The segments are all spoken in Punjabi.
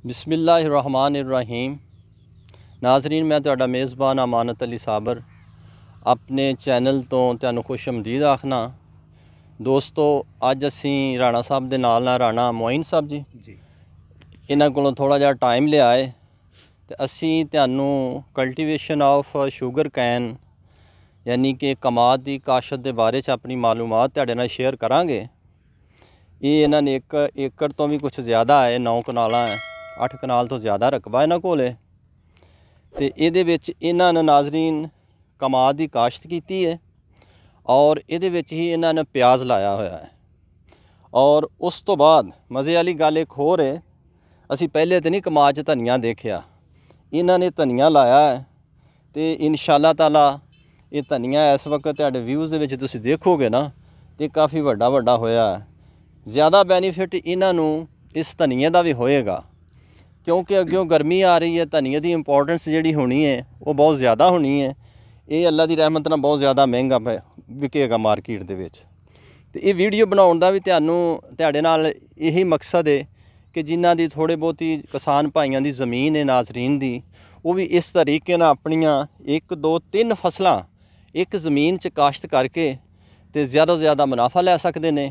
बिस्मिल्लाहिर्रहमानिर्रहीम। नाजरीन, मैं तुहाडा मेज़बान अमानत अली साबर अपने चैनल तो तुहानू खुश आमदीद आखना। दोस्तों, अज असी राणा साहब दे नाल राणा मोइन साहब जी इन्हां कोलों थोड़ा जिहा टाइम लिया है ते असी तुहानू कल्टीवेशन ऑफ शुगर कैन यानी कि कमाद की काशत के बारे अपनी मालूमात तुहाडे नाल शेयर करांगे। ये इन्होंने एक एकड़ तो भी कुछ ज़्यादा है, 9 कनाल है, 8 कनाल तो ज़्यादा रकबा इन्हों को इन्होंने नाजरीन कमाद की काश्त की है और ये ही इन्होंने प्याज लाया हुआ है। और उस तो बाद मज़े वाली गल एक होर है, असी पहले तो नहीं कमाद धनिया देखा, इन्होंने धनिया लाया है तो इंशाअल्लाह ताला ये धनिया इस वक्त तुहाडे व्यूज़ दे विच तुसीं देखोगे ना तो काफ़ी वड्डा वड्डा होया है। ज़्यादा बेनीफिट इन्हों इस धनिए का भी होएगा क्योंकि अग्यों गर्मी आ रही है, धनिए की इंपोर्टेंस जी होनी है वो बहुत ज़्यादा होनी है। ये अल्लाह की रहमत नाल बहुत ज़्यादा महंगा विकेगा मार्केट दे विच। ते ये वीडियो बनाउण दा भी तुहाडे नाल यही मकसद है कि जिन्हां दी थोड़े बहुती किसान भाइयों की ज़मीन है नाजरीन दी, वो भी इस तरीके नाल अपनियां 1 2 3 फसलां एक ज़मीन च काश्त करके ते ज़्यादा तो ज़्यादा मुनाफा लै सकते हैं।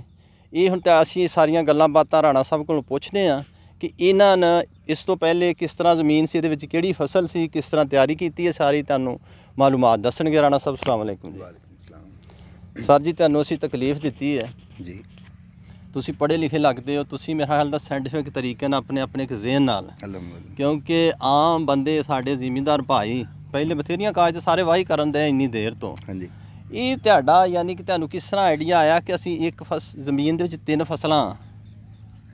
ये हुण तां असीं सारियां गल्लां बातां राणा साहब कोलों पुछदे हां कि इन्हां ने इस तो पहले किस तरह ज़मीन से ये किहड़ी फसल सी, किस तरह तैयारी की है, सारी तुहानूं मालूमात दसणगे। राणा साहब अस्सलाम वालेकुम जी। सर जी, तुहानूं असीं तकलीफ दित्ती है जी, तुसीं पढ़े लिखे लगते हो, तुसीं मेरे ख्याल दा साइंटिफिक तरीके नाल अपने अपने एक ज़हन नाल, क्योंकि आम बंदे साडे ज़मींदार भाई पहले बथेरियां काज सारे वाही करन दे इन्नी देर तो। हाँ जी, ये तुहाडा यानी कि तुहानूं किस तरह आइडिया आया कि असीं एक ज़मीन दे विच 3 फसलां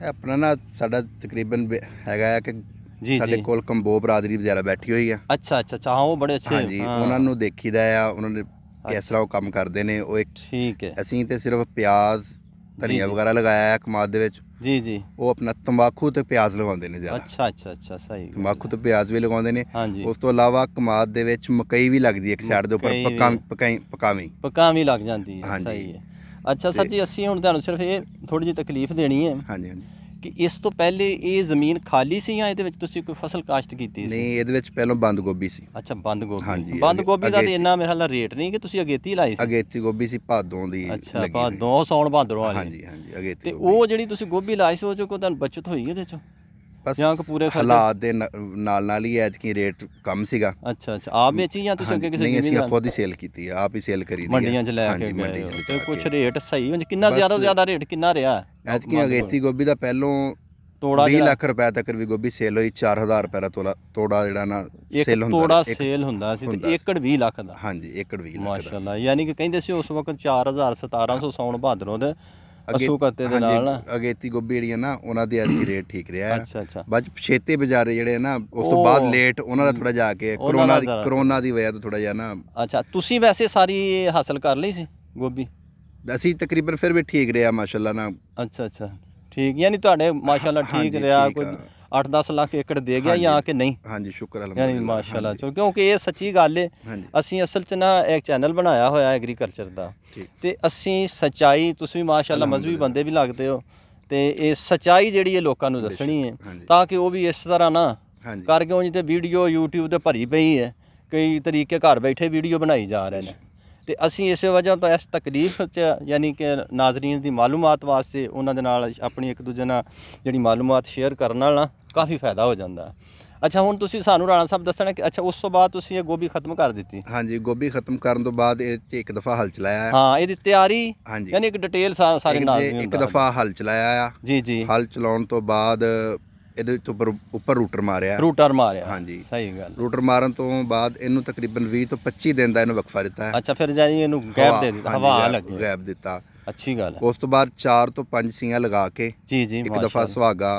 अपना ना साडा तकरीबन हैगा कि साडे कोल कंबो बरादरी वगैरह बैठी हुई है। अच्छा अच्छा अच्छा, हाँ वो बड़े अच्छे। हाँ जी, उन्होंने देखीदा है उन्होंने किस तरह वो काम करते हैं। वो एक ठीक है, असीं ते सिर्फ प्याज धनिया वगैरह लगाया है कमाद दे विच। जी जी, वो अपना तंबाकू ते प्याज लगाउंदे ने ज़्यादा। अच्छा अच्छा अच्छा, सही, तंबाकू ते प्याज भी लगाउंदे ने। हाँ जी, उस तो इलावा कमाद दे विच मकई भी लगदी है एक साइड दे उपर, पकावी लग जाती है। हाँ जी, अच्छा सर जी, असीं हुण तुहानूं सिर्फ ये थोड़ी जी तकलीफ देनी है। हाँ जी हाँ जी, कि इस तो पहले ये ज़मीन खाली सी या इहदे विच तुसीं कोई फसल काश्त कीती सी? नहीं, इहदे विच पहलों बंद गोभी सी। अच्छा, बंद गोभी। हाँ जी, बंद गोभी दा ते इन्ना मेरे ख्याल रेट नहीं कि तुसीं अगेती लाई सी? अगेती गोभी सी भादों दी। अच्छा, भादों सौण भादरों वाली। हाँ जी हाँ जी, अगेती। ते वो जिहड़ी तुसीं गोभी लाई सी, ओह च कोई तुहानूं बचत होई इहदे चों? बस हालात दे नाल ही ऐतकी रेट कम सीगा। अच्छा अच्छा, आप बेची या तुसीं अगे किसी? नहीं, असीं खुद ही सेल कीती है, आप ही सेल करी दी है मंडियां च लैके गए हो ते कुछ रेट सही होंदे? किन्ना ज़्यादा ज़्यादा रेट किन्ना रहा ऐतकी अगेती गोभी दा? पहलों तोड़ा 20 लाख रुपए तक भी गोभी सेल हुई। 4000 रुपए दा तोड़ा जिहड़ा ना सेल हुंदा, तोड़ा सेल हुंदा सी ते एकड़ 20 लाख दा। हाँ जी, एकड़ 20 लाख दा माशाअल्लाह। यानी कि कहिंदे सी उस वक्त 4000 1700 सौण भादरों दे असू करते दे नाल ना अगेती गोभी जिहड़ी है ना उन्हां दी ऐतकी रेट ठीक रहा है। अच्छा अच्छा, बस छेते बेचारे जिहड़े ना उस तो बाद लेट उन्हां दा थोड़ा जाके कोरोना दी वजह तो थोड़ा जिहा ना। अच्छा, तुसीं वैसे सारी हासिल कर लई सी गोभी? असीं तकरीबन फिर भी ठीक रहा माशाअल्लाह ना। अच्छा अच्छा, ठीक, यानी तुहाडे माशाअल्लाह ठीक रहा, कोई 8-10 लाख एकड़ दे गया या कि नहीं? हाँ जी, शुक्र यानी माशाअल्लाह। चलो, क्योंकि ये सच्ची गल है, असीं असल च ना एक चैनल बनाया होया एग्रीकल्चर का, ते असीं सच्चाई, तुसीं भी माशाअल्लाह मजहबी बंदे भी लगते हो, तो ये सच्चाई जिहड़ी है लोकां नूं दसणी है ताकि वो भी इस तरह ना करके उंज ते वीडियो यूट्यूब ते भरी पई है, कई तरीके घर बैठे वीडियो बनाई जा रहे हैं। तो असीं इस वजह तो इस तकलीफ च यानी कि नाजरीन की मालूमात वास्ते उन्हां दे नाल अपनी एक दूजे नाल जिहड़ी मालूमात शेयर करन नाल ना काफ़ी फायदा हो जाता है। अच्छा, हुण तुसीं सानूं राणा साहब दसना कि अच्छा उस तो बाद तुसीं ये गोभी खत्म कर दी? हाँ जी, गोभी खत्म करन तो बाद एक दफ़ा हल चलाया। हाँ, ये तैयारी यानी एक डिटेल सारे नाज़रीन एक दफ़ा हल चलाया जी जी, हल चलाउण तो बाद ਇਹਦੇ ਉੱਪਰ ਰੂਟਰ ਮਾਰਿਆ। ਹਾਂਜੀ, ਸਹੀ ਗੱਲ। ਰੂਟਰ ਮਾਰਨ ਤੋਂ ਬਾਅਦ ਇਹਨੂੰ ਤਕਰੀਬਨ 20 ਤੋਂ 25 ਦਿਨ ਦਾ ਇਹਨੂੰ ਵਕਫਾ ਦਿੱਤਾ ਹੈ। ਅੱਛਾ, ਫਿਰ ਜਾਨੀ ਇਹਨੂੰ ਗੈਪ ਦੇ ਦਿੱਤਾ, ਹਵਾ ਲੱਗੇ, ਗੈਪ ਦਿੱਤਾ। ਅੱਛੀ ਗੱਲ। ਉਸ ਤੋਂ ਬਾਅਦ 4 ਤੋਂ 5 ਸੀਆਂ ਲਗਾ ਕੇ ਜੀ ਜੀ ਇੱਕ ਦਫਾ ਸੁਹਾਗਾ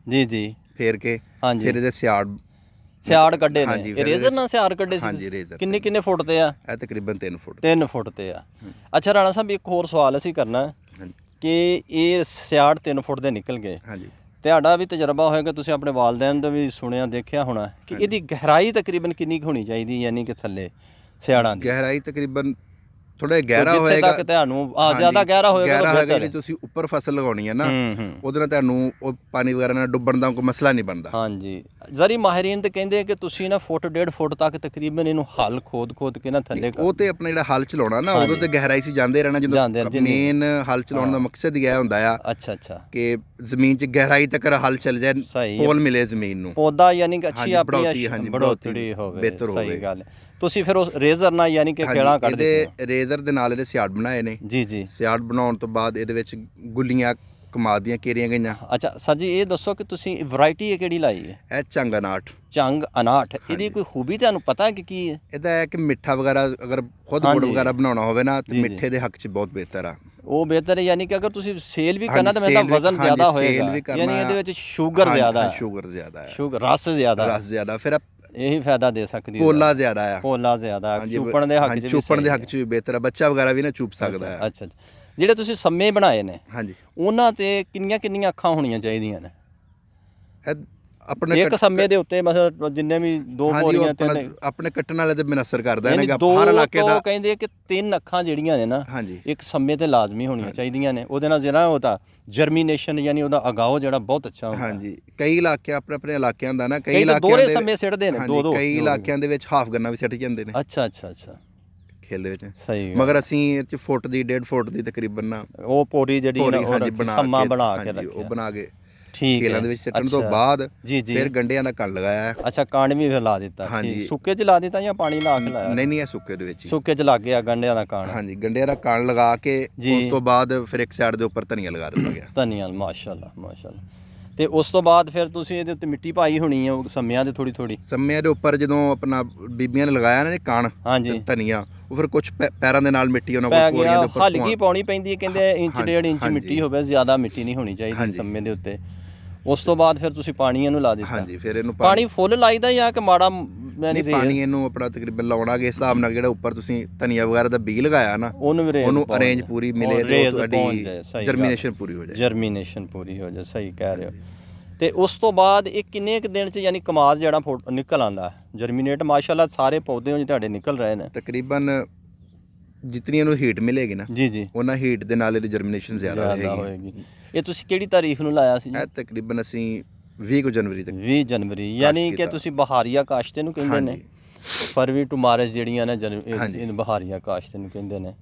ਜੀ ਜੀ ਫੇਰ ਕੇ ਫਿਰ ਇਹਦੇ ਸਿਆੜ ਕੱਢੇ ਨੇ। ਇਹ ਰੇਜ਼ਰ ਨਾਲ ਸਿਆੜ ਕੱਢੇ ਸੀ? ਹਾਂਜੀ, ਰੇਜ਼ਰ। ਕਿੰਨੇ ਕਿੰਨੇ ਫੁੱਟ ਤੇ ਆ? ਇਹ ਤਕਰੀਬਨ 3 ਫੁੱਟ। 3 ਫੁੱਟ ਤੇ ਆ। ਅੱਛਾ ਰਾਣਾ ਸਾਹਿਬ, ਇੱਕ ਹੋਰ ਸਵਾਲ ਅਸੀਂ ਕਰਨਾ ਕਿ ਇਹ ਸਿਆੜ 3 ਫੁੱਟ ਦੇ ਨਿਕਲ ਗਏ, ਹਾਂਜੀ, ਤੁਹਾਡਾ ਵੀ ਤਜਰਬਾ ਹੋਏਗਾ, ਤੁਸੀਂ ਆਪਣੇ ਵਾਲਦੈਨ ਦਾ ਵੀ ਸੁਣਿਆ ਦੇਖਿਆ ਹੋਣਾ ਕਿ ਇਹਦੀ ਗਹਿਰਾਈ ਤਕਰੀਬਨ ਕਿੰਨੀ ਕੁ ਹੋਣੀ ਚਾਹੀਦੀ, ਯਾਨੀ ਕਿ ਥੱਲੇ ਸਿਆੜਾਂ ਦੀ? ਗਹਿਰਾਈ ਤਕਰੀਬਨ ਥੋੜਾ ਗਹਿਰਾ ਹੋਏਗਾ ਤੁਹਾਨੂੰ ਜ਼ਿਆਦਾ ਗਹਿਰਾ ਹੋਏਗਾ ਜਿਹੜੀ ਤੁਸੀਂ ਉੱਪਰ ਫਸਲ ਲਗਾਉਣੀ ਹੈ ਨਾ ਉਹਦੇ ਨਾਲ ਤੁਹਾਨੂੰ ਉਹ ਪਾਣੀ ਵਗੈਰਾ ਨਾਲ ਡੁੱਬਣ ਦਾ ਕੋਈ ਮਸਲਾ ਨਹੀਂ ਬਣਦਾ। ਹਾਂਜੀ ਜ਼ਰੀ ਮਾਹਿਰੀਨ ਤੇ ਕਹਿੰਦੇ ਕਿ ਤੁਸੀਂ ਨਾ ਫੁੱਟ 1.5 ਫੁੱਟ ਤੱਕ ਤਕਰੀਬਨ ਇਹਨੂੰ ਹਲ ਖੋਦ ਕੇ ਨਾ ਥੱਲੇ ਉਹ ਤੇ ਆਪਣਾ ਜਿਹੜਾ ਹਲ ਚਲਾਉਣਾ ਨਾ ਉਦੋਂ ਤੇ ਗਹਿਰਾਈ 'ਚ ਜਾਂਦੇ ਰਹਿਣਾ, ਜਦੋਂ ਮੇਨ ਹਲ ਚਲਾਉਣ ਦਾ ਮਕਸਦ ਹੀ ਇਹ ਹੁੰਦਾ ਆ ਅੱਛਾ ਕਿ ਜ਼ਮੀਨ 'ਚ ਗਹਿਰਾਈ ਤੱਕ ਹਲ ਚੱਲ ਜਾਏ, ਪੋਲ ਮਿਲੇ ਜ਼ਮੀਨ ਨੂੰ, ਪੌਦਾ ਯਾਨੀ ਕਿ ਅੱਛੀ ਆਪਣੀ ਬੜੋਤਰੀ ਹੋਵੇ। ਸਹੀ ਗੱਲ ਹੈ। ਤੁਸੀਂ ਫਿਰ ਉਸ ਰੇਜ਼ਰ ਨਾਲ ਯਾਨੀ ਕਿ ਖੇੜਾ ਕੱਢਦੇ ਇਹਦੇ ਰੇਜ਼ਰ ਦੇ ਨਾਲ ਇਹਦੇ ਸਿਆੜ ਬਣਾਏ ਨੇ ਜੀ ਸਿਆੜ ਬਣਾਉਣ ਤੋਂ ਬਾਅਦ ਇਹਦੇ ਵਿੱਚ ਗੁੱਲੀਆਂ ਕਮਾਦ ਦੀਆਂ ਕੇਰੀਆਂ ਗਈਆਂ। ਅੱਛਾ ਸਰ ਜੀ ਇਹ ਦੱਸੋ ਕਿ ਤੁਸੀਂ ਵੈਰਾਈਟੀ ਕਿਹੜੀ ਲਾਈ ਹੈ? ਇਹ ਚੰਗ 59 ਇਹਦੀ ਕੋਈ ਖੂਬੀ ਤੁਹਾਨੂੰ ਪਤਾ ਹੈ ਕਿ ਕੀ ਹੈ? ਇਹਦਾ ਹੈ ਕਿ ਮਿੱਠਾ ਵਗੈਰਾ ਅਗਰ ਖੁਦ ਗੁੜ ਵਗੈਰਾ ਬਣਾਉਣਾ ਹੋਵੇ ਨਾ ਤੇ ਮਿੱਠੇ ਦੇ ਹੱਕ 'ਚ ਬਹੁਤ ਬਿਹਤਰ ਆ। ਉਹ ਬਿਹਤਰ ਹੈ ਯਾਨੀ ਕਿ ਅਗਰ ਤੁਸੀਂ ਸੇਲ ਵੀ ਕਰਨਾ ਤਾਂ ਮੇਰਾ ਵਜ਼ਨ ਜ਼ਿਆਦਾ ਹੋਏਗਾ, ਯਾਨੀ ਇਹਦੇ ਵਿੱਚ ਸ਼ੂਗਰ ਜ਼ਿਆਦਾ ਹੈ, ਰਸ ਜ਼ਿਆਦਾ ਫਿਰ ਇਹੀ ਫਾਇਦਾ ਦੇ ਸਕਦੀ ਹੈ। ਪੋਲਾ ਜ਼ਿਆਦਾ ਆ, ਚੂਪਣ ਦੇ ਹੱਕ 'ਚ ਵੀ ਬਿਹਤਰ ਆ, ਬੱਚਾ ਵਗੈਰਾ ਵੀ ਨਾ ਚੂਪ ਸਕਦਾ ਹੈ। ਅੱਛਾ ਜਿਹੜੇ ਤੁਸੀਂ ਸੰਮੇ ਬਣਾਏ ਨੇ ਉਹਨਾਂ ਤੇ ਕਿੰਨੀਆਂ ਅੱਖਾਂ ਹੋਣੀਆਂ ਚਾਹੀਦੀਆਂ ਨੇ? ਆਪਣੇ ਇੱਕ ਸੰਮੇ ਦੇ ਉੱਤੇ ਮਤਲਬ ਜਿੰਨੇ ਵੀ 2 ਬੋਰੀਆਂ ਤੇ ਆਪਣੇ ਕੱਟਣ ਵਾਲੇ ਤੇ ਬਿਨਸਰ ਕਰਦਾ ਹੈ ਨਾ ਹਰ ਇਲਾਕੇ ਦਾ। ਕਹਿੰਦੇ ਕਿ 3 ਅੱਖਾਂ ਜਿਹੜੀਆਂ ਨੇ ਨਾ ਇੱਕ ਸੰਮੇ ਤੇ ਲਾਜ਼ਮੀ ਹੋਣੀਆਂ ਚਾਹੀਦੀਆਂ ਨੇ, ਉਹਦੇ ਨਾਲ ਜਿਹੜਾ ਉਹਦਾ ਜਰਮੀਨੇਸ਼ਨ ਯਾਨੀ ਉਹਦਾ ਅਗਾਓ ਜਿਹੜਾ ਬਹੁਤ ਅੱਛਾ ਹੁੰਦਾ। ਹਾਂਜੀ ਕਈ ਇਲਾਕੇ ਆਪਣੇ ਇਲਾਕਿਆਂ ਦਾ ਨਾ ਕਈ ਇਲਾਕਿਆਂ ਦੇ ਸੰਮੇ ਸਿੱਟਦੇ ਨੇ ਕਈ ਇਲਾਕਿਆਂ ਦੇ ਵਿੱਚ ਹਾਫ ਗੰਨਾ ਵੀ ਸਿੱਟ ਜਾਂਦੇ ਨੇ। ਅੱਛਾ ਖੇਲ ਦੇ ਵਿੱਚ ਸਹੀ। ਮਗਰ ਅਸੀਂ 1 ਫੁੱਟ ਦੀ 1.5 ਫੁੱਟ ਦੀ ਤਕਰੀਬਨ ਨਾ ਉਹ ਪੋਰੀ ਜਿਹੜੀ ਸੰਮਾ ਬਣਾ ਕੇ ਰੱਖਿਆ, ਉਹ ਬਣਾ ਕੇ ਠੀਕ ਖੇਲਾਂ ਦੇ ਵਿੱਚ ਸਿੱਟਣ ਤੋਂ ਬਾਅਦ ਫਿਰ ਗੰਡਿਆਂ ਦਾ ਕਣ ਲਗਾਇਆ। ਅੱਛਾ ਕਣ ਵੀ ਫਿਰ ਲਾ ਦਿੱਤਾ? ਸੁੱਕੇ 'ਚ ਲਾ ਦਿੱਤਾ ਜਾਂ ਪਾਣੀ ਲਾ ਕੇ ਲਾਇਆ? ਨਹੀਂ ਇਹ ਸੁੱਕੇ ਦੇ ਵਿੱਚ, ਸੁੱਕੇ 'ਚ ਲੱਗ ਗਿਆ ਗੰਡਿਆਂ ਦਾ ਕਣ। ਹਾਂਜੀ ਗੰਡਿਆਂ ਦਾ ਕਣ ਲਗਾ ਕੇ ਉਸ ਤੋਂ ਬਾਅਦ ਫਿਰ ਇੱਕ ਸਾਈਡ ਦੇ ਉੱਪਰ ਧਨੀਆ ਲਗਾ ਦਿੱਤਾ ਗਿਆ। ਧਨੀਆ ਮਾਸ਼ਾਅੱਲਾ। ਤੇ ਉਸ ਤੋਂ ਬਾਅਦ ਫਿਰ ਤੁਸੀਂ ਇਹਦੇ ਉੱਤੇ ਮਿੱਟੀ ਪਾਈ ਹੋਣੀ ਹੈ ਸੰਮਿਆਂ ਦੇ ਥੋੜੀ ਸੰਮਿਆਂ ਦੇ ਉੱਪਰ ਜਦੋਂ ਆਪਣਾ ਬੀਬੀਆਂ ਨੇ ਲਗਾਇਆ ਨਾ ਕਣ ਧਨੀਆ, ਉਹ ਫਿਰ ਕੁਝ ਪੈਰਾਂ ਦੇ ਨਾਲ ਮਿੱਟੀ ਉਹਨਾਂ ਕੋਲ ਪੋਰੀਆਂ ਦੇ ਉੱਪਰ ਹਲਕੀ ਪਾਉਣੀ ਪੈਂਦੀ ਹੈ, ਕਹਿੰਦੇ 1.5 ਇੰਚ ਮਿੱਟੀ ਹੋਵੇ, ਜ਼ਿਆਦਾ ਮਿੱਟੀ ਨਹੀਂ ਹੋਣੀ ਚਾਹੀਦੀ ਸੰਮੇ ਦੇ ਉੱਤੇ। ਉਸ ਤੋਂ ਬਾਅਦ ਫਿਰ ਤੁਸੀਂ ਪਾਣੀ ਇਹਨੂੰ ਲਾ ਦਿੱਤਾ? ਫਿਰ ਇਹਨੂੰ ਪਾਣੀ ਫੁੱਲ ਲਾਈਦਾ ਜਾਂ ਕਿ ਮਾੜਾ? ਪਾਣੀ ਇਹਨੂੰ ਆਪਣਾ ਤਕਰੀਬਨ ਲਾਉਣਾ ਕੇ ਹਿਸਾਬ ਨਾਲ, ਜਿਹੜਾ ਉੱਪਰ ਤੁਸੀਂ ਧਨੀਆ ਵਗੈਰਾ ਦਾ ਬੀਜ ਲਗਾਇਆ ਨਾ ਉਹਨੂੰ ਅਰੇਂਜ ਪੂਰੀ ਮਿਲੇ ਤੇ ਤੁਹਾਡੀ ਜਰਮੀਨੇਸ਼ਨ ਪੂਰੀ ਹੋ ਜਾਏ। ਸਹੀ ਕਹਿ ਰਹੇ ਹੋ। ਤੇ ਉਸ ਤੋਂ ਬਾਅਦ ਇਹ ਕਿੰਨੇ ਕੁ ਦਿਨ 'ਚ ਯਾਨੀ ਕਮਾਦ ਜਿਹੜਾ ਨਿਕਲ ਆਉਂਦਾ ਜਰਮੀਨੇਟ? ਮਾਸ਼ਾਅੱਲਾ ਸਾਰੇ ਪੌਦੇ ਹੁਣ ਤੁਹਾਡੇ ਨਿਕਲ ਰਹੇ ਨੇ। ਤਕਰੀਬਨ ਜਿਤਨੀ ਇਹਨੂੰ ਹੀਟ ਮਿਲੇਗੀ ਨਾ ਉਹਨਾਂ ਹੀਟ ਦੇ ਨਾਲ ਇਹਦੀ ਜਰਮੀਨੇਸ਼ਨ ਜ਼ਿਆਦਾ ਹੋਏਗੀ। ਇਹ ਤੁਸੀਂ ਕਿਹੜੀ ਤਾਰੀਖ ਨੂੰ ਲਾਇਆ ਸੀ? ਇਹ ਤਕਰੀਬਨ ਅਸੀਂ 20 ਜਨਵਰੀ ਤੱਕ। 20 ਜਨਵਰੀ ਯਾਨੀ ਕਿ ਤੁਸੀਂ ਬਹਾਰੀਆ ਕਾਸ਼ਤ ਨੂੰ ਕਹਿੰਦੇ ਨੇ, ਫਰਵਰੀ ਟੂ ਮਾਰਚ ਜਿਹੜੀਆਂ ਨੇ ਇਹਨੂੰ ਬਹਾਰੀਆ ਕਾਸ਼ਤ ਨੂੰ ਕਹਿੰਦੇ ਨੇ।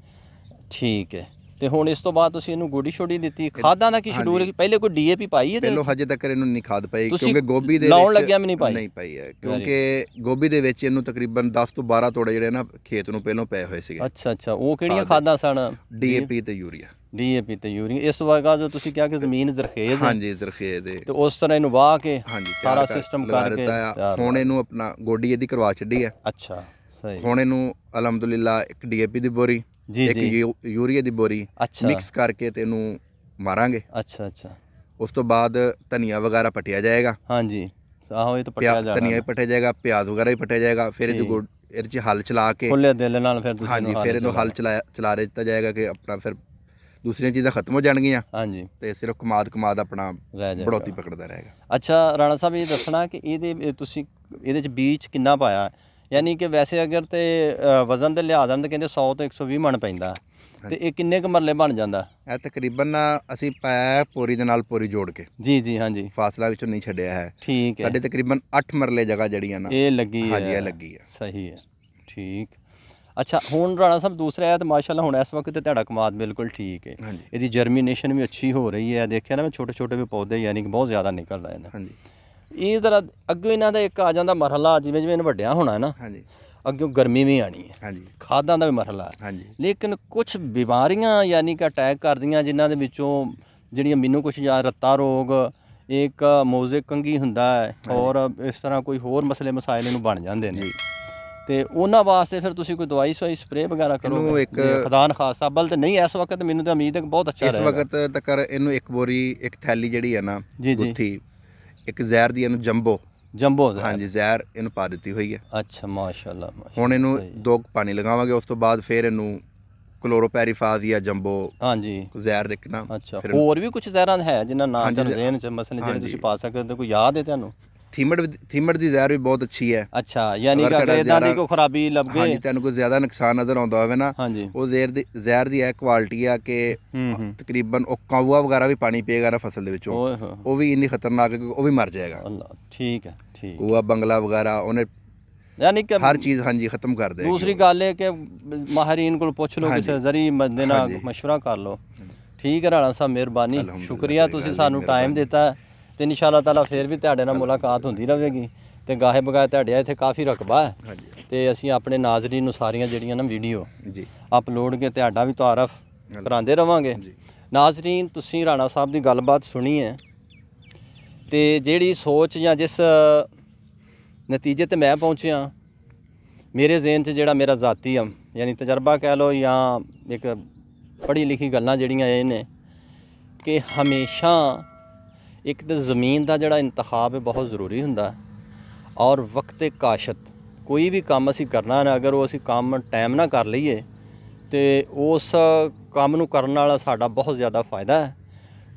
ਠੀਕ ਹੈ। ਤੇ ਹੁਣ ਇਸ ਤੋਂ ਬਾਅਦ ਤੁਸੀਂ ਇਹਨੂੰ ਗੋਡੀ ਛੋੜੀ ਦਿੱਤੀ, ਖਾਦਾਂ ਦਾ ਕੀ ਸ਼ਡਿਊਲ ਹੈ? ਪਹਿਲੇ ਕੋਈ ਡੀਏਪੀ ਪਾਈ ਹੈ? ਪਹਿਲਾਂ ਹਜੇ ਤੱਕ ਇਹਨੂੰ ਨਹੀਂ ਖਾਦ ਪਾਈ, ਕਿਉਂਕਿ ਗੋਭੀ ਦੇ ਲਾਉਣ ਲੱਗਿਆ ਵੀ ਨਹੀਂ ਪਾਈ ਹੈ, ਕਿਉਂਕਿ ਗੋਭੀ ਦੇ ਵਿੱਚ ਇਹਨੂੰ ਤਕਰੀਬਨ 10 ਤੋਂ 12 ਤੋੜੇ ਜਿਹੜੇ ਨਾ ਖੇਤ ਨੂੰ ਪਹਿਲਾਂ ਪਏ ਹੋਏ ਸੀਗੇ। ਅੱਛਾ ਉਹ ਕਿਹੜੀਆਂ ਖਾਦਾਂ ਸਨ? ਡੀਏਪੀ ਤੇ ਯੂਰੀਆ। ਇਸ ਵਕਤ ਜੋ ਤੁਸੀਂ ਕਿਹਾ ਕਿ ਜ਼ਮੀਨ ਜ਼ਰਖੇਜ਼ ਹੈ, ਜ਼ਰਖੇਜ਼ ਹੈ, ਤੇ ਉਸ ਤਰ੍ਹਾਂ ਇਹਨੂੰ ਵਾਹ ਕੇ ਸਾਰਾ ਸਿਸਟਮ ਕਰਕੇ ਹੁਣ ਇਹਨੂੰ ਆਪਣਾ ਗੋਡੀ ਇਹਦੀ ਕਰਵਾ ਛੱਡੀ ਹੈ। ਅੱਛਾ ਸਹੀ। ਹੁਣ ਇਹਨੂੰ ਅਲਹਮਦੁਲਿਲਾ ਇੱਕ ਡੀਏਪੀ ਦੀ ਬੋਰੀ, ਇੱਕ ਯੂਰੀਆ ਦੀ ਬੋਰੀ ਮਿਕਸ ਕਰਕੇ ਤੇ ਇਹਨੂੰ ਮਾਰਾਂਗੇ। ਅੱਛਾ ਉਸ ਤੋਂ ਬਾਅਦ ਧਨੀਆ ਵਗੈਰਾ ਪਟਿਆ ਜਾਏਗਾ। ਆਹੋ ਇਹ ਤਾਂ ਪਟਿਆ ਜਾਣਾ, ਧਨੀਆ ਪਟਿਆ ਜਾਏਗਾ, ਪਿਆਜ਼ ਵਗੈਰਾ ਵੀ ਪਟਿਆ ਜਾਏਗਾ। ਫਿਰ ਇਹਦੇ 'ਚ ਹਲ ਚਲਾ ਕੇ ਖੁੱਲੇ ਦਿਲ ਨਾਲ ਫਿਰ ਇਹਨੂੰ ਹਲ ਚਲਾ ਦਿੱਤਾ ਜਾਏਗਾ ਕਿ ਆਪਣਾ ਫਿਰ ਦੂਸਰੀਆਂ ਚੀਜ਼ਾਂ ਖਤਮ ਹੋ ਜਾਣਗੀਆਂ ਤੇ ਸਿਰਫ ਕਮਾਦ ਆਪਣਾ ਬੜੋਤੀ ਪਕੜਦਾ ਰਹੇਗਾ। ਅੱਛਾ ਰਾਣਾ ਸਾਹਿਬ ਇਹ ਦੱਸਣਾ ਕਿ ਤੁਸੀਂ ਇਹਦੇ 'ਚ ਬੀਜ ਕਿੰਨਾ ਪਾਇਆ? ਯਾਨੀ ਕਿ ਵੈਸੇ ਅਗਰ ਤੇ ਵਜ਼ਨ ਦੇ ਲਿਹਾਜ਼ ਨਾਲ ਕਹਿੰਦੇ 100 ਤੋਂ 120 ਮਣ ਪੈਂਦਾ, ਤੇ ਇਹ ਕਿੰਨੇ ਕੁ ਮਰਲੇ ਬਣ ਜਾਂਦਾ? ਇਹ ਤਕਰੀਬਨ ਅਸੀਂ ਪਾਇਆ ਪੋਰੀ ਦੇ ਨਾਲ ਪੋਰੀ ਜੋੜ ਕੇ। ਹਾਂਜੀ ਫਾਸਲਾ ਵਿੱਚੋਂ ਨਹੀਂ ਛੱਡਿਆ ਹੈ। ਠੀਕ ਹੈ। ਸਾਡੇ ਤਕਰੀਬਨ 8 ਮਰਲੇ ਜਗ੍ਹਾ ਜਿਹੜੀਆਂ ਨਾ ਇਹ ਲੱਗੀ ਹੈ। ਇਹ ਲੱਗੀ ਹੈ। ਸਹੀ ਹੈ। ਠੀਕ। ਅੱਛਾ ਹੁਣ ਰਾਣਾ ਸਾਹਿਬ ਦੂਸਰਾ ਹੈ ਤੇ ਮਾਸ਼ਾਅੱਲਾ ਹੁਣ ਇਸ ਵਕਤ ਤੇ ਤੁਹਾਡਾ ਕਮਾਦ ਬਿਲਕੁਲ ਠੀਕ ਹੈ, ਇਹਦੀ ਜਰਮੀਨੇਸ਼ਨ ਵੀ ਅੱਛੀ ਹੋ ਰਹੀ ਹੈ। ਦੇਖਿਆ ਨਾ ਮੈਂ ਛੋਟੇ ਵੀ ਪੌਦੇ ਯਾਨੀ ਕਿ ਬਹੁਤ ਜ਼ਿਆਦਾ ਨਿਕਲ ਰਹੇ ਨੇ। ਇਹ ਜ਼ਰਾ ਅੱਗੇ ਇਹਨਾਂ ਦਾ ਇੱਕ ਆ ਜਾਂਦਾ ਮਰਹਲਾ, ਜਿਵੇਂ ਇਹਨੂੰ ਵੱਡਿਆ ਹੋਣਾ ਹੈ ਨਾ, ਅੱਗੇ ਗਰਮੀ ਵੀ ਆਣੀ ਹੈ, ਖਾਦਾਂ ਦਾ ਵੀ ਮਰਹਲਾ, ਲੇਕਿਨ ਕੁਝ ਬਿਮਾਰੀਆਂ ਯਾਨੀ ਕਿ ਅਟੈਕ ਕਰਦੀਆਂ, ਜਿਨ੍ਹਾਂ ਦੇ ਵਿੱਚੋਂ ਜਿਹੜੀਆਂ ਮੈਨੂੰ ਕੁਝ ਜਾਂ ਰੱਤਾ ਰੋਗ, ਇੱਕ ਮੋਜ਼ਿਕ ਕੰਗੀ ਹੁੰਦਾ ਹੈ, ਔਰ ਇਸ ਤਰ੍ਹਾਂ ਕੋਈ ਹੋਰ ਮਸਲੇ ਮਸਾਇਲ ਇਹਨੂੰ ਬਣ ਜਾਂਦੇ ਨੇ। ਤੇ ਉਹਨਾਂ ਵਾਸਤੇ ਫਿਰ ਤੁਸੀਂ ਕੋਈ ਦਵਾਈ ਸਪਰੇ ਵਗੈਰਾ ਕਰੋ? ਖੁਦਾਨ ਖਾਸਾ ਬਲ ਤੇ ਨਹੀਂ ਇਸ ਵਕਤ, ਮੈਨੂੰ ਤਾਂ ਉਮੀਦ ਹੈ ਬਹੁਤ ਅੱਛਾ ਰਹੇਗਾ। ਇਸ ਵਕਤ ਤੱਕ ਇਹਨੂੰ ਇੱਕ ਬੋਰੀ, ਇੱਕ ਥੈਲੀ ਜਿਹੜੀ ਹੈ ਨਾ ਗੁੱਥੀ, ਇੱਕ ਜ਼ਹਿਰ ਦੀ ਇਹਨੂੰ ਜੰਬੋ ਜ਼ਹਿਰ ਇਹਨੂੰ ਪਾ ਦਿੱਤੀ ਹੋਈ ਹੈ। ਅੱਛਾ ਮਾਸ਼ਾਅੱਲਾ। ਹੁਣ ਇਹਨੂੰ 2 ਪਾਣੀ ਲਗਾਵਾਂਗੇ, ਉਸ ਤੋਂ ਬਾਅਦ ਫਿਰ ਇਹਨੂੰ ਕਲੋਰੋਪੈਰੀਫਾਜ਼ ਜਾਂ ਜੰਬੋ ਜ਼ਹਿਰ ਦੇਖਣਾ। ਅੱਛਾ ਹੋਰ ਵੀ ਕੁਝ ਜ਼ਹਿਰਾਂ ਹੈ ਜਿਨ੍ਹਾਂ ਨਾਮ ਜ਼ਿਹਨ 'ਚ ਮਸਲੇ ਜਿਹੜੇ ਤੁਸੀਂ ਪਾ ਸਕਦੇ ਹੋ, ਕੋਈ ਯਾਦ ਹੈ ਤੁਹਾਨੂੰ? ਥੀਮੜ ਦੀ ਜ਼ਹਿਰ ਵੀ ਬਹੁਤ ਅੱਛੀ ਹੈ। ਅੱਛਾ, ਯਾਨੀ ਕਿ ਅਗਰ ਇਦਾਂ ਦੀ ਕੋਈ ਖਰਾਬੀ ਲੱਗ ਗਈ, ਹਾਂਜੀ ਤੈਨੂੰ ਕੋਈ ਜ਼ਿਆਦਾ ਨੁਕਸਾਨ ਨਜ਼ਰ ਆਉਂਦਾ ਹੋਵੇ ਨਾ, ਉਹ ਜ਼ਹਿਰ ਦੀ ਇਹ ਕੁਆਲਿਟੀ ਆ ਕਿ ਤਕਰੀਬਨ ਉਹ ਕਾਊਆ ਵਗੈਰਾ ਵੀ ਪਾਣੀ ਪੀਏਗਾ ਨਾ ਫਸਲ ਦੇ ਵਿੱਚੋਂ, ਉਹ ਵੀ ਇੰਨੀ ਖਤਰਨਾਕ ਹੈ ਕਿ ਉਹ ਵੀ ਮਰ ਜਾਏਗਾ। ਠੀਕ ਹੈ, ਠੀਕ। ਕਾਊਆ ਬੰਗਲਾ ਵਗੈਰਾ ਉਹਨੇ ਯਾਨੀ ਕਿ ਹਰ ਚੀਜ਼ ਹਾਂਜੀ ਖਤਮ ਕਰ ਦੇ। ਦੂਸਰੀ ਗੱਲ ਹੈ ਕਿ ਮਾਹਿਰੀਨ ਕੋਲ ਪੁੱਛ ਲਓ, ਕਿਸੇ ਜ਼ਰੀ ਬੰਦੇ ਨਾਲ ਮਸ਼ਵਰਾ ਕਰ ਲਓ। ਠੀਕ ਹੈ ਰਾਣਾ ਸਾਹਿਬ, ਮਿਹਰਬਾਨੀ, ਸ਼ੁਕਰੀਆ, ਤੁਸੀਂ ਸਾਨੂੰ ਟਾਈਮ ਦਿੱਤਾ ਤੇ ਇਨਸ਼ਾਅੱਲਾ ਤਾਲਾ ਫਿਰ ਵੀ ਤੁਹਾਡੇ ਨਾਲ ਮੁਲਾਕਾਤ ਹੁੰਦੀ ਰਹੇਗੀ। ਤੇ ਗਾਹੇ ਬਗਾਏ ਤੁਹਾਡੇ ਇੱਥੇ ਕਾਫੀ ਰਕਬਾ ਹੈ ਤੇ ਅਸੀਂ ਆਪਣੇ ਨਾਜ਼ਰੀਨ ਨੂੰ ਸਾਰੀਆਂ ਜਿਹੜੀਆਂ ਨਾ ਵੀਡੀਓ ਅਪਲੋਡ ਕੇ ਤੁਹਾਡਾ ਵੀ ਤਾਰਫ ਕਰਾਉਂਦੇ ਰਵਾਂਗੇ। ਨਾਜ਼ਰੀਨ, ਤੁਸੀਂ ਰਾਣਾ ਸਾਹਿਬ ਦੀ ਗੱਲਬਾਤ ਸੁਣੀ ਹੈ ਤੇ ਜਿਹੜੀ ਸੋਚ ਜਾਂ ਜਿਸ ਨਤੀਜੇ ਤੇ ਮੈਂ ਪਹੁੰਚਿਆ, ਮੇਰੇ ਜ਼ਿਹਨ 'ਚ ਜਿਹੜਾ ਮੇਰਾ ਜ਼ਾਤੀ ਆ ਯਾਨੀ ਤਜਰਬਾ ਕਹਿ ਲਓ ਜਾਂ ਇੱਕ ਪੜ੍ਹੀ ਲਿਖੀ ਗੱਲਾਂ ਜਿਹੜੀਆਂ ਇਹ ਨੇ ਕਿ ਹਮੇਸ਼ਾ ਇੱਕ ਤਾਂ ਜ਼ਮੀਨ ਦਾ ਜਿਹੜਾ ਇੰਤਖਾਬ ਹੈ ਬਹੁਤ ਜ਼ਰੂਰੀ ਹੁੰਦਾ, ਔਰ ਵਕਤ ਕਾਸ਼ਤ ਕੋਈ ਵੀ ਕੰਮ ਅਸੀਂ ਕਰਨਾ ਨਾ, ਅਗਰ ਉਹ ਅਸੀਂ ਕੰਮ ਟਾਈਮ ਨਾਲ ਕਰ ਲਈਏ ਤੇ ਉਸ ਕੰਮ ਨੂੰ ਕਰਨ ਨਾਲ ਸਾਡਾ ਬਹੁਤ ਜ਼ਿਆਦਾ ਫਾਇਦਾ ਹੈ।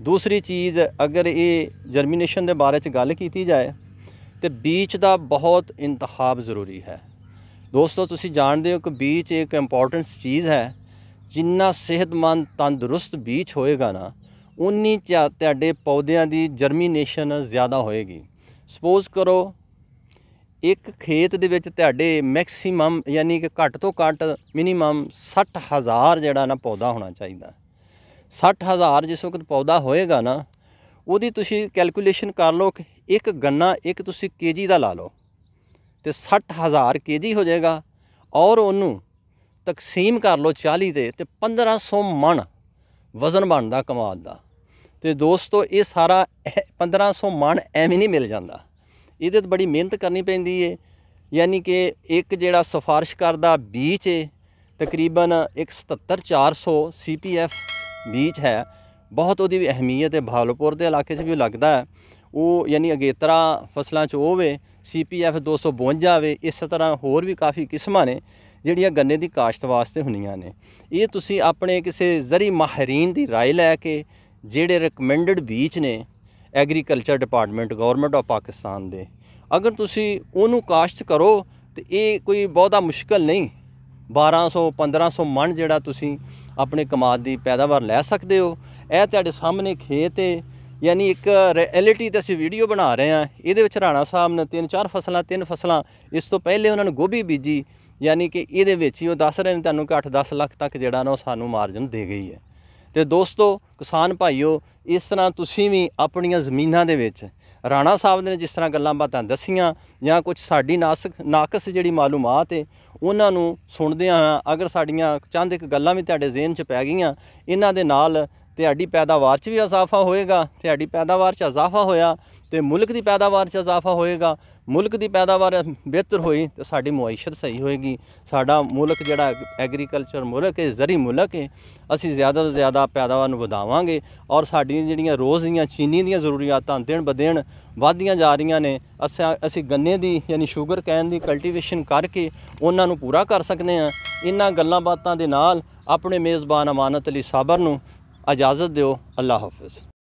ਦੂਸਰੀ ਚੀਜ਼, ਅਗਰ ਇਹ ਜਰਮੀਨੇਸ਼ਨ ਦੇ ਬਾਰੇ 'ਚ ਗੱਲ ਕੀਤੀ ਜਾਏ ਤੇ ਬੀਜ ਦਾ ਬਹੁਤ ਇੰਤਖਾਬ ਜ਼ਰੂਰੀ ਹੈ। ਦੋਸਤੋ, ਤੁਸੀਂ ਜਾਣਦੇ ਹੋ ਕਿ ਬੀਜ ਇੱਕ ਇੰਪੋਰਟੈਂਟ ਚੀਜ਼ ਹੈ। ਜਿੰਨਾ ਸਿਹਤਮੰਦ ਤੰਦਰੁਸਤ ਬੀਜ ਹੋਏਗਾ ਨਾ, ਉਨੀ ਤੁਹਾਡੇ ਪੌਦਿਆਂ ਦੀ ਜਰਮੀਨੇਸ਼ਨ ਜ਼ਿਆਦਾ ਹੋਏਗੀ। ਸਪੋਜ਼ ਕਰੋ ਇੱਕ ਖੇਤ ਦੇ ਵਿੱਚ ਤੁਹਾਡੇ ਮੈਕਸੀਮਮ ਯਾਨੀ ਕਿ ਘੱਟ ਤੋਂ ਘੱਟ ਮਿਨੀਮਮ 60,000 ਜਿਹੜਾ ਨਾ ਪੌਦਾ ਹੋਣਾ ਚਾਹੀਦਾ। 60,000 ਜਿਸ ਵਕਤ ਪੌਦਾ ਹੋਏਗਾ ਨਾ, ਉਹਦੀ ਤੁਸੀਂ ਕੈਲਕੂਲੇਸ਼ਨ ਕਰ ਲਓ ਕਿ ਇੱਕ ਗੰਨਾ ਇੱਕ ਤੁਸੀਂ ਕੇਜੀ ਦਾ ਲਾ ਲਓ ਤੇ 60,000 ਕੇਜੀ ਹੋ ਜਾਏਗਾ, ਔਰ ਉਹਨੂੰ ਤਕਸੀਮ ਕਰ ਲਓ 40 ਤੇ 1500 ਮਣ ਵਜ਼ਨ ਬਣਦਾ ਕਮਾਦ ਦਾ। ਤੇ ਦੋਸਤੋ, ਇਹ ਸਾਰਾ 1500 ਮਣ ਐਵੇਂ ਨਹੀਂ ਮਿਲ ਜਾਂਦਾ, ਇਹਦੇ ਤੇ ਬੜੀ ਮਿਹਨਤ ਕਰਨੀ ਪੈਂਦੀ ਹੈ। ਯਾਨੀ ਕਿ ਇੱਕ ਜਿਹੜਾ ਸਿਫਾਰਿਸ਼ ਕਰਦਾ ਬੀਜ ਹੈ ਤਕਰੀਬਨ ਇੱਕ 77-400 CPF ਬੀਜ ਹੈ, ਬਹੁਤ ਉਹਦੀ ਵੀ ਅਹਿਮੀਅਤ ਹੈ। ਭਾਵਲਪੁਰ ਦੇ ਇਲਾਕੇ 'ਚ ਵੀ ਲੱਗਦਾ ਹੈ ਉਹ, ਯਾਨੀ ਅਗੇਤਰਾ ਫਸਲਾਂ 'ਚ ਉਹ ਵੇ CPF 252 ਵੇ। ਇਸ ਤਰ੍ਹਾਂ ਹੋਰ ਵੀ ਕਾਫੀ ਕਿਸਮਾਂ ਨੇ ਜਿਹੜੀਆਂ ਗੰਨੇ ਦੀ ਕਾਸ਼ਤ ਵਾਸਤੇ ਹੁੰਦੀਆਂ ਨੇ। ਇਹ ਤੁਸੀਂ ਆਪਣੇ ਕਿਸੇ ਜ਼ਰੀ ਮਾਹਿਰੀਨ ਦੀ ਰਾਏ ਲੈ ਕੇ ਜਿਹੜੇ ਰਿਕਮੈਂਡਡ ਬੀਜ ਨੇ agriculture department government of Pakistan ਦੇ, ਅਗਰ ਤੁਸੀਂ ਉਹਨੂੰ ਕਾਸ਼ਤ ਕਰੋ ਤੇ ਇਹ ਕੋਈ ਬਹੁਤਾ ਮੁਸ਼ਕਲ ਨਹੀਂ, 1200-1500 ਮਣ ਜਿਹੜਾ ਤੁਸੀਂ ਆਪਣੇ ਕਮਾਦ ਦੀ ਪੈਦਾਵਾਰ ਲੈ ਸਕਦੇ ਹੋ। ਇਹ ਤੁਹਾਡੇ ਸਾਹਮਣੇ ਖੇਤ ਹੈ, ਯਾਨੀ ਇੱਕ ਰਿਐਲਿਟੀ ਤੇ ਅਸੀਂ ਵੀਡੀਓ ਬਣਾ ਰਹੇ ਹਾਂ। ਇਹਦੇ ਵਿੱਚ ਰਾਣਾ ਸਾਹਿਬ ਨੇ 3 ਫਸਲਾਂ ਇਸ ਤੋਂ ਪਹਿਲੇ ਉਹਨਾਂ ਨੂੰ ਗੋਭੀ ਬੀਜੀ, ਯਾਨੀ ਕਿ ਇਹਦੇ ਵਿੱਚ ਹੀ ਉਹ ਦੱਸ ਰਹੇ ਨੇ ਤੁਹਾਨੂੰ ਕਿ 8-10 ਲੱਖ ਤੱਕ ਜਿਹੜਾ ਨਾ ਉਹ ਸਾਨੂੰ ਮਾਰਜਨ ਦੇ ਗਈ ਹੈ। ਤੇ ਦੋਸਤੋ, ਕਿਸਾਨ ਭਾਈਓ, ਇਸ ਤਰ੍ਹਾਂ ਤੁਸੀਂ ਵੀ ਆਪਣੀਆਂ ਜ਼ਮੀਨਾਂ ਦੇ ਵਿੱਚ ਰਾਣਾ ਸਾਹਿਬ ਨੇ ਜਿਸ ਤਰ੍ਹਾਂ ਗੱਲਾਂ ਬਾਤਾਂ ਦੱਸੀਆਂ ਜਾਂ ਕੁਝ ਸਾਡੀ ਨਾਕਸ ਜਿਹੜੀ ਮਾਲੂਮਾਤ ਹੈ ਉਹਨਾਂ ਨੂੰ ਸੁਣਦਿਆਂ ਅਗਰ ਸਾਡੀਆਂ ਚੰਦ ਇੱਕ ਗੱਲਾਂ ਵੀ ਤੁਹਾਡੇ ਜ਼ਿਹਨ 'ਚ ਪੈ ਗਈਆਂ, ਇਹਨਾਂ ਦੇ ਨਾਲ ਤੁਹਾਡੀ ਪੈਦਾਵਾਰ 'ਚ ਵੀ ਇਜ਼ਾਫਾ ਹੋਏਗਾ। ਤੁਹਾਡੀ ਪੈਦਾਵਾਰ 'ਚ ਇਜ਼ਾਫਾ ਹੋਇਆ ਤੇ ਮੁਲਕ ਦੀ ਪੈਦਾਵਾਰ 'ਚ ਇਜ਼ਾਫਾ ਹੋਏਗਾ। ਮੁਲਕ ਦੀ ਪੈਦਾਵਾਰ ਬਿਹਤਰ ਹੋਈ ਤੇ ਸਾਡੀ ਮੁਆਇਸ਼ਤ ਸਹੀ ਹੋਏਗੀ। ਸਾਡਾ ਮੁਲਕ ਜਿਹੜਾ ਐਗਰੀਕਲਚਰ ਮੁਲਕ ਹੈ, ਜ਼ਰੀ ਮੁਲਕ ਹੈ, ਅਸੀਂ ਜ਼ਿਆਦਾ ਤੋਂ ਜ਼ਿਆਦਾ ਪੈਦਾਵਾਰ ਨੂੰ ਵਧਾਵਾਂਗੇ ਔਰ ਸਾਡੀਆਂ ਜਿਹੜੀਆਂ ਰੋਜ਼ ਦੀਆਂ ਚੀਨੀ ਦੀਆਂ ਜ਼ਰੂਰੀਆਤਾਂ ਦਿਨ ਬ ਦਿਨ ਵੱਧਦੀਆਂ ਜਾ ਰਹੀਆਂ ਨੇ, ਅਸੀਂ ਗੰਨੇ ਦੀ ਯਾਨੀ ਸ਼ੂਗਰ ਕੈਨ ਦੀ ਕਲਟੀਵੇਸ਼ਨ ਕਰਕੇ ਉਹਨਾਂ ਨੂੰ ਪੂਰਾ ਕਰ ਸਕਦੇ ਹਾਂ। ਇਹਨਾਂ ਗੱਲਾਂ ਬਾਤਾਂ ਦੇ ਨਾਲ ਆਪਣੇ ਮੇਜ਼ਬਾਨ ਅਮਾਨਤ ਅਲੀ ਸਾਬਰ ਨੂੰ ਇਜਾਜ਼ਤ ਦਿਓ। ਅੱਲਾ ਹਾਫਿਜ਼।